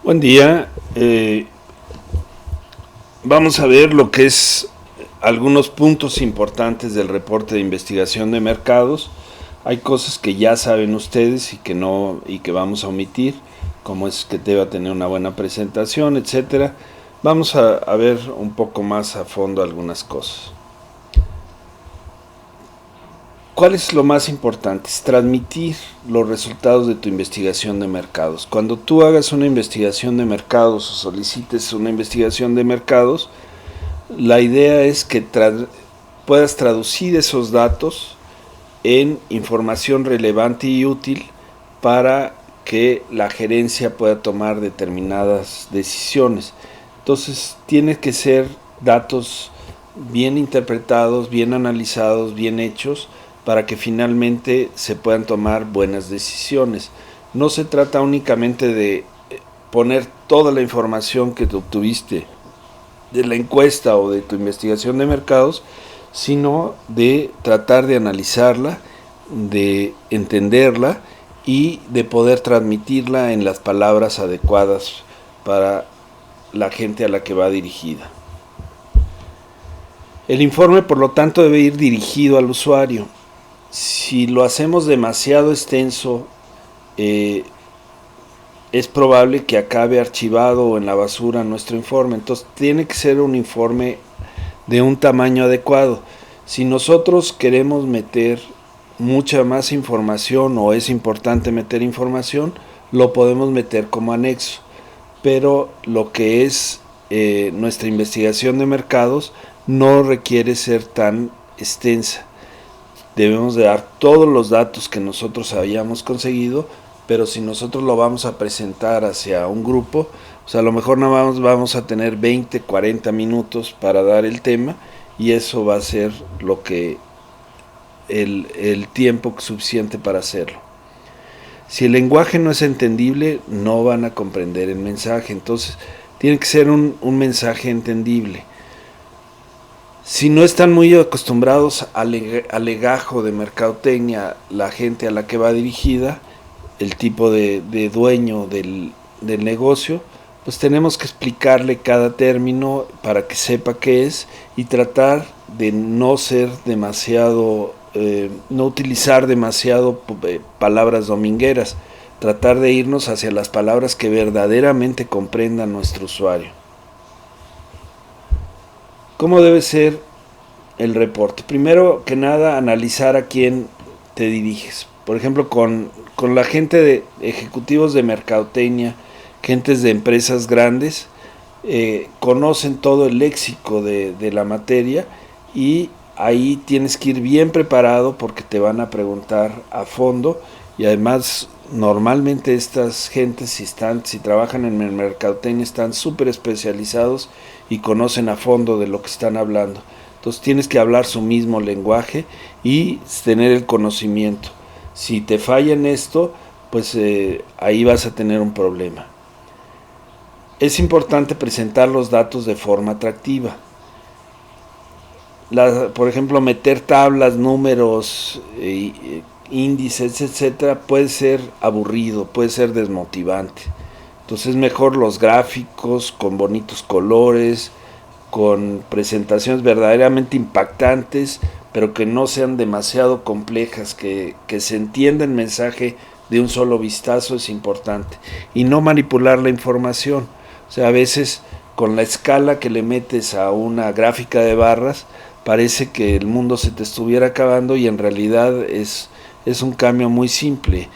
Buen día. Vamos a ver lo que es algunos puntos importantes del reporte de investigación de mercados. Hay cosas que ya saben ustedes y que no y que vamos a omitir, como es que deba tener una buena presentación, etcétera. Vamos a ver un poco más a fondo algunas cosas. ¿Cuál es lo más importante? Es transmitir los resultados de tu investigación de mercados. Cuando tú hagas una investigación de mercados o solicites una investigación de mercados, la idea es que puedas traducir esos datos en información relevante y útil para que la gerencia pueda tomar determinadas decisiones. Entonces, tiene que ser datos bien interpretados, bien analizados, bien hechos, para que finalmente se puedan tomar buenas decisiones. No se trata únicamente de poner toda la información que tú obtuviste de la encuesta o de tu investigación de mercados, sino de tratar de analizarla, de entenderla y de poder transmitirla en las palabras adecuadas para la gente a la que va dirigida. El informe, por lo tanto, debe ir dirigido al usuario. Si lo hacemos demasiado extenso, es probable que acabe archivado o en la basura nuestro informe. Entonces tiene que ser un informe de un tamaño adecuado. Si nosotros queremos meter mucha más información o es importante meter información, lo podemos meter como anexo. Pero lo que es nuestra investigación de mercados no requiere ser tan extensa. Debemos de dar todos los datos que nosotros hayamos conseguido, pero si nosotros lo vamos a presentar hacia un grupo, o sea, a lo mejor nada más vamos a tener 20, 40 minutos para dar el tema y eso va a ser lo que el tiempo suficiente para hacerlo. Si el lenguaje no es entendible, no van a comprender el mensaje, entonces tiene que ser un mensaje entendible. Si no están muy acostumbrados al legajo de mercadotecnia, la gente a la que va dirigida, el tipo de dueño del negocio, pues tenemos que explicarle cada término para que sepa qué es y tratar de no ser demasiado, no utilizar demasiado palabras domingueras, tratar de irnos hacia las palabras que verdaderamente comprendan nuestro usuario. ¿Cómo debe ser el reporte? Primero que nada, analizar a quién te diriges. Por ejemplo, con la gente de ejecutivos de mercadotecnia, gentes de empresas grandes, conocen todo el léxico de la materia y ahí tienes que ir bien preparado porque te van a preguntar a fondo y además normalmente estas gentes si trabajan en el mercadotecnia están súper especializados y conocen a fondo de lo que están hablando. Entonces tienes que hablar su mismo lenguaje y tener el conocimiento. Si te falla en esto, pues ahí vas a tener un problema. Es importante presentar los datos de forma atractiva. Por ejemplo, meter tablas, números, índices, etcétera, puede ser aburrido, puede ser desmotivante. Entonces es mejor los gráficos con bonitos colores, con presentaciones verdaderamente impactantes, pero que no sean demasiado complejas, que se entienda el mensaje de un solo vistazo es importante. Y no manipular la información. O sea, a veces con la escala que le metes a una gráfica de barras, parece que el mundo se te estuviera acabando y en realidad es un cambio muy simple.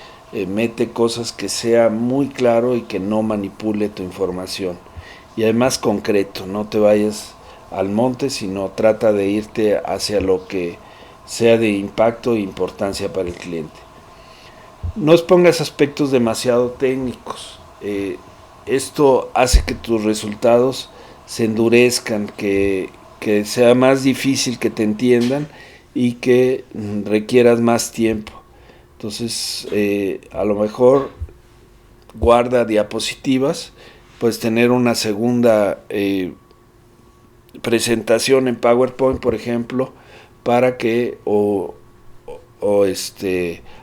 Mete cosas que sea muy claro y que no manipule tu información. Y además concreto, no te vayas al monte, sino trata de irte hacia lo que sea de impacto e importancia para el cliente. No expongas aspectos demasiado técnicos. Esto hace que tus resultados se endurezcan, que sea más difícil que te entiendan y que requieras más tiempo. Entonces, a lo mejor guarda diapositivas, puedes tener una segunda presentación en PowerPoint, por ejemplo, para que o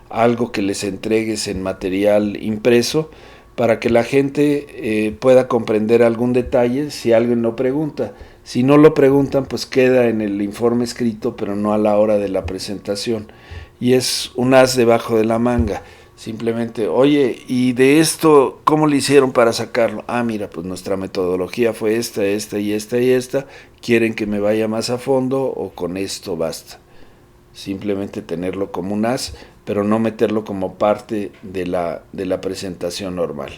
algo que les entregues en material impreso para que la gente pueda comprender algún detalle si alguien lo pregunta. Si no lo preguntan, pues queda en el informe escrito, pero no a la hora de la presentación. Y es un as debajo de la manga. Simplemente, oye, ¿y de esto cómo le hicieron para sacarlo? Ah, mira, pues nuestra metodología fue esta, esta y esta y esta. ¿Quieren que me vaya más a fondo o con esto basta? Simplemente tenerlo como un as, pero no meterlo como parte de la presentación normal.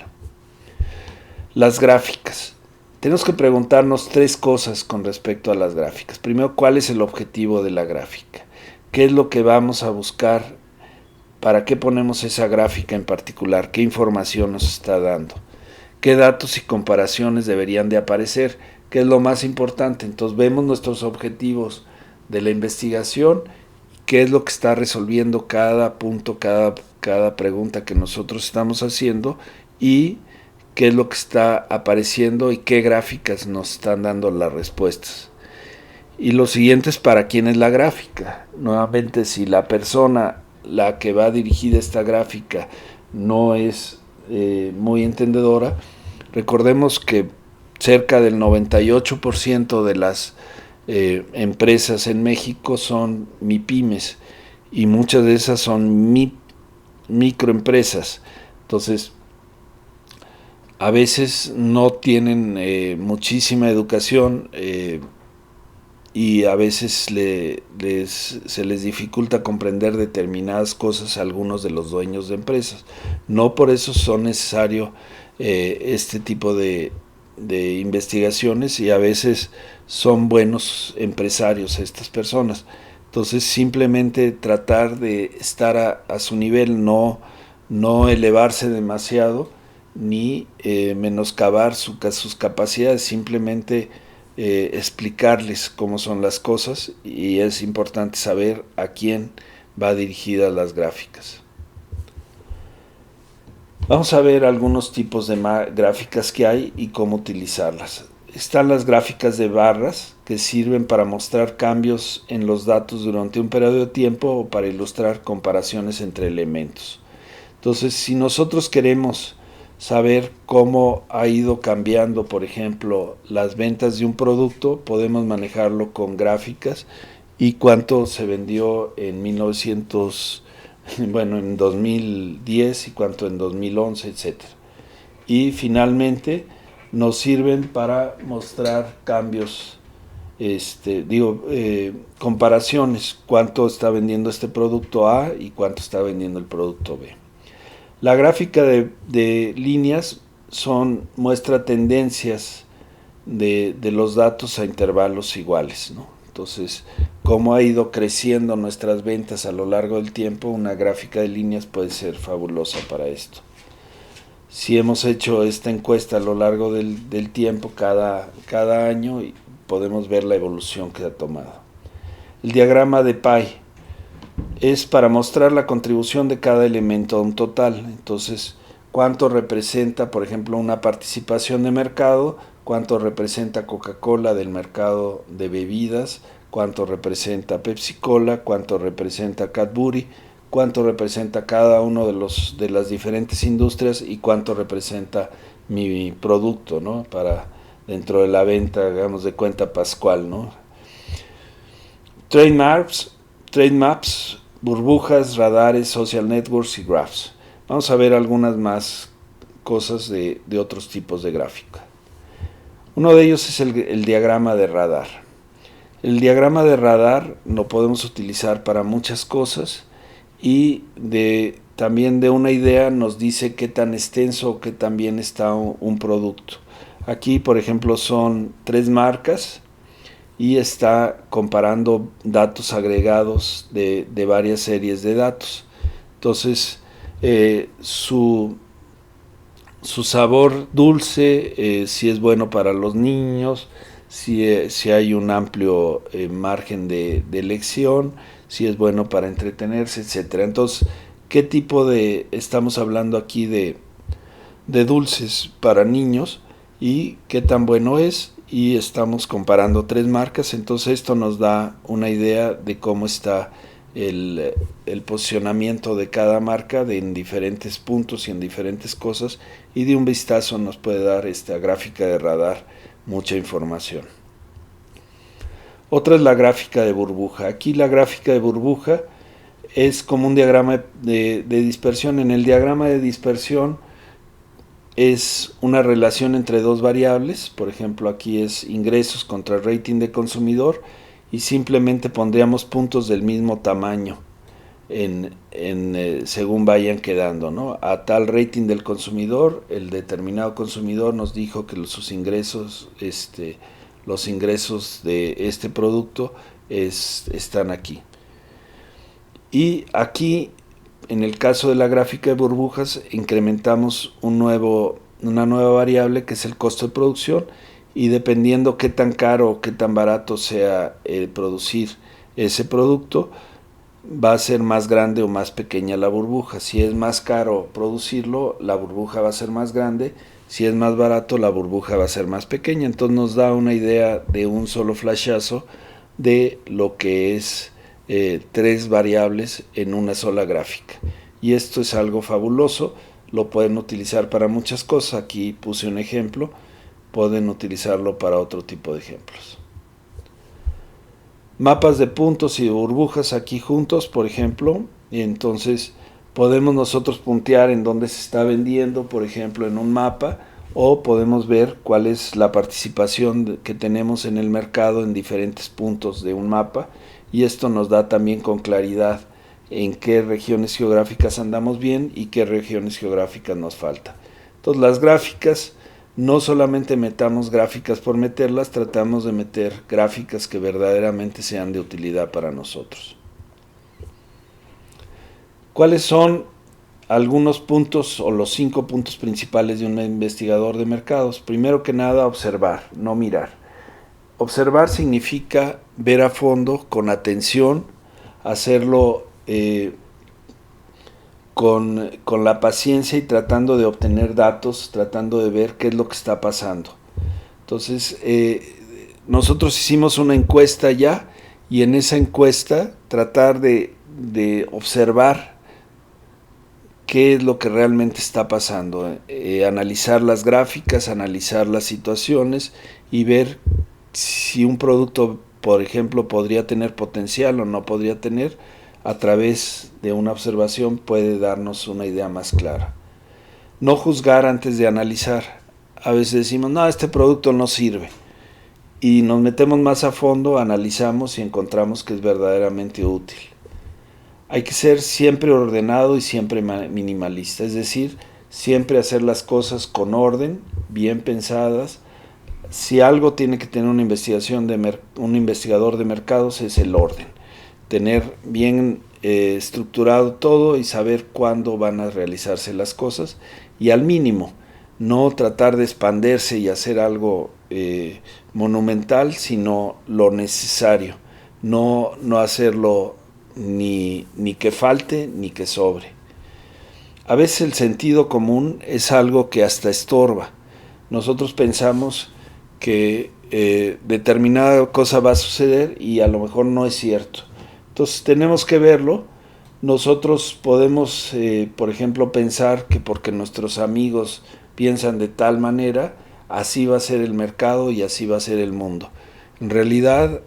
Las gráficas. Tenemos que preguntarnos 3 cosas con respecto a las gráficas. Primero, ¿cuál es el objetivo de la gráfica? ¿Qué es lo que vamos a buscar? ¿Para qué ponemos esa gráfica en particular? ¿Qué información nos está dando? ¿Qué datos y comparaciones deberían de aparecer? ¿Qué es lo más importante? Entonces vemos nuestros objetivos de la investigación, qué es lo que está resolviendo cada punto, cada pregunta que nosotros estamos haciendo y qué es lo que está apareciendo y qué gráficas nos están dando las respuestas. Y lo siguiente es para quién es la gráfica. Nuevamente, si la persona la que va dirigida esta gráfica no es muy entendedora, recordemos que cerca del 98% de las empresas en México son MIPYMES y muchas de esas son microempresas. Entonces, a veces no tienen muchísima educación y a veces se les dificulta comprender determinadas cosas a algunos de los dueños de empresas. No por eso son necesarios este tipo de investigaciones y a veces son buenos empresarios estas personas. Entonces simplemente tratar de estar a su nivel, no elevarse demasiado ni menoscabar sus capacidades, simplemente explicarles cómo son las cosas y es importante saber a quién va dirigidas las gráficas. Vamos a ver algunos tipos de gráficas que hay y cómo utilizarlas. Están las gráficas de barras que sirven para mostrar cambios en los datos durante un periodo de tiempo o para ilustrar comparaciones entre elementos. Entonces, si nosotros queremos saber cómo ha ido cambiando, por ejemplo, las ventas de un producto, podemos manejarlo con gráficas y cuánto se vendió en 2010 y cuánto en 2011, etc. Y nos sirven para mostrar cambios, comparaciones, cuánto está vendiendo este producto A y cuánto está vendiendo el producto B. La gráfica de líneas muestra tendencias de los datos a intervalos iguales, ¿no? Entonces, cómo ha ido creciendo nuestras ventas a lo largo del tiempo, una gráfica de líneas puede ser fabulosa para esto. Si hemos hecho esta encuesta a lo largo del tiempo, cada año, podemos ver la evolución que ha tomado. El diagrama de pie es para mostrar la contribución de cada elemento a un total. Entonces, cuánto representa, por ejemplo, una participación de mercado, cuánto representa Coca-Cola del mercado de bebidas, cuánto representa Pepsi-Cola, cuánto representa Cadbury, cuánto representa cada uno de las diferentes industrias y cuánto representa mi producto, ¿no? Para dentro de la venta, digamos, de cuenta pascual, ¿no? Trade maps, burbujas, radares, social networks y graphs. Vamos a ver algunas más cosas de otros tipos de gráfica. Uno de ellos es el diagrama de radar. El diagrama de radar lo podemos utilizar para muchas cosas y también de una idea nos dice qué tan extenso o qué tan bien está un producto. Aquí, por ejemplo, son 3 marcas y está comparando datos agregados de varias series de datos. Entonces, su sabor dulce, si es bueno para los niños, si hay un amplio margen de elección, si es bueno para entretenerse, etc. Entonces, ¿qué tipo estamos hablando aquí de dulces para niños y qué tan bueno es? Y estamos comparando 3 marcas, entonces esto nos da una idea de cómo está el, el posicionamiento de cada marca en diferentes puntos y en diferentes cosas, y de un vistazo nos puede dar esta gráfica de radar mucha información. Otra es la gráfica de burbuja. Aquí la gráfica de burbuja es como un diagrama de dispersión. En el diagrama de dispersión es una relación entre dos variables. Por ejemplo, aquí es ingresos contra rating de consumidor, y simplemente pondríamos puntos del mismo tamaño según vayan quedando, ¿no? A tal rating del consumidor, el determinado consumidor nos dijo que sus ingresos, los ingresos de este producto están aquí. Y aquí, en el caso de la gráfica de burbujas, incrementamos una nueva variable, que es el costo de producción, y dependiendo qué tan caro o qué tan barato sea producir ese producto, va a ser más grande o más pequeña la burbuja. Si es más caro producirlo, la burbuja va a ser más grande. Si es más barato, la burbuja va a ser más pequeña. Entonces nos da una idea de un solo flashazo de lo que es tres variables en una sola gráfica. Y esto es algo fabuloso. Lo pueden utilizar para muchas cosas. Aquí puse un ejemplo. Pueden utilizarlo para otro tipo de ejemplos. Mapas de puntos y de burbujas aquí juntos, por ejemplo, y entonces podemos nosotros puntear en dónde se está vendiendo, por ejemplo, en un mapa, o podemos ver cuál es la participación que tenemos en el mercado en diferentes puntos de un mapa, y esto nos da también con claridad en qué regiones geográficas andamos bien y qué regiones geográficas nos falta. Entonces las gráficas, no solamente metamos gráficas por meterlas, tratamos de meter gráficas que verdaderamente sean de utilidad para nosotros. ¿Cuáles son algunos puntos o los 5 puntos principales de un investigador de mercados? Primero que nada, observar, no mirar. Observar significa ver a fondo, con atención, hacerlo con la paciencia y tratando de obtener datos, tratando de ver qué es lo que está pasando. Entonces, nosotros hicimos una encuesta ya, y en esa encuesta tratar de observar qué es lo que realmente está pasando, analizar las gráficas, analizar las situaciones y ver si un producto, por ejemplo, podría tener potencial o no podría tener. A través de una observación puede darnos una idea más clara. No juzgar antes de analizar. A veces decimos, no, este producto no sirve, y nos metemos más a fondo, analizamos y encontramos que es verdaderamente útil. Hay que ser siempre ordenado y siempre minimalista, es decir, siempre hacer las cosas con orden, bien pensadas. Si algo tiene que tener una investigación un investigador de mercados, es el orden. Tener bien estructurado todo y saber cuándo van a realizarse las cosas, y al mínimo, no tratar de expandirse y hacer algo monumental, sino lo necesario, no hacerlo ni que falte ni que sobre. A veces el sentido común es algo que hasta estorba. Nosotros pensamos que determinada cosa va a suceder y a lo mejor no es cierto. Entonces tenemos que verlo. Nosotros podemos, por ejemplo, pensar que porque nuestros amigos piensan de tal manera, así va a ser el mercado y así va a ser el mundo. En realidad,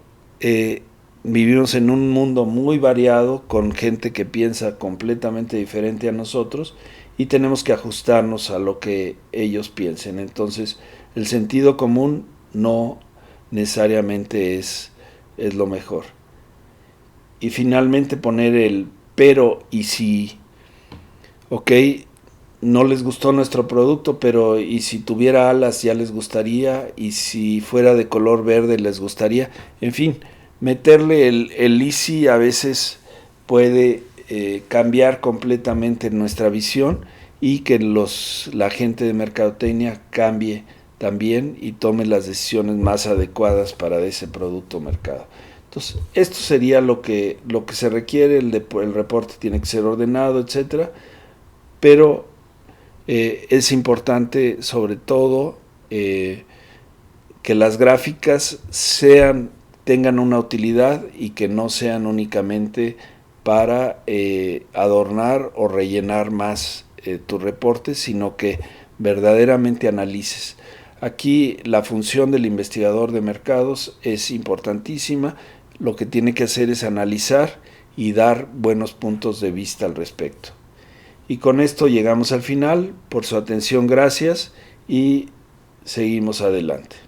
vivimos en un mundo muy variado, con gente que piensa completamente diferente a nosotros, y tenemos que ajustarnos a lo que ellos piensen. Entonces, el sentido común no necesariamente es lo mejor. Y finalmente poner el pero y si. Ok, no les gustó nuestro producto, pero y si tuviera alas ya les gustaría, y si fuera de color verde les gustaría. En fin, meterle el easy a veces puede cambiar completamente nuestra visión, y que la gente de mercadotecnia cambie también y tome las decisiones más adecuadas para ese producto o mercado. Entonces, esto sería lo que se requiere. El reporte tiene que ser ordenado, etcétera, pero es importante sobre todo que las gráficas tengan una utilidad y que no sean únicamente para adornar o rellenar más tu reporte, sino que verdaderamente analices. Aquí la función del investigador de mercados es importantísima. Lo que tiene que hacer es analizar y dar buenos puntos de vista al respecto. Y con esto llegamos al final. Por su atención, gracias y seguimos adelante.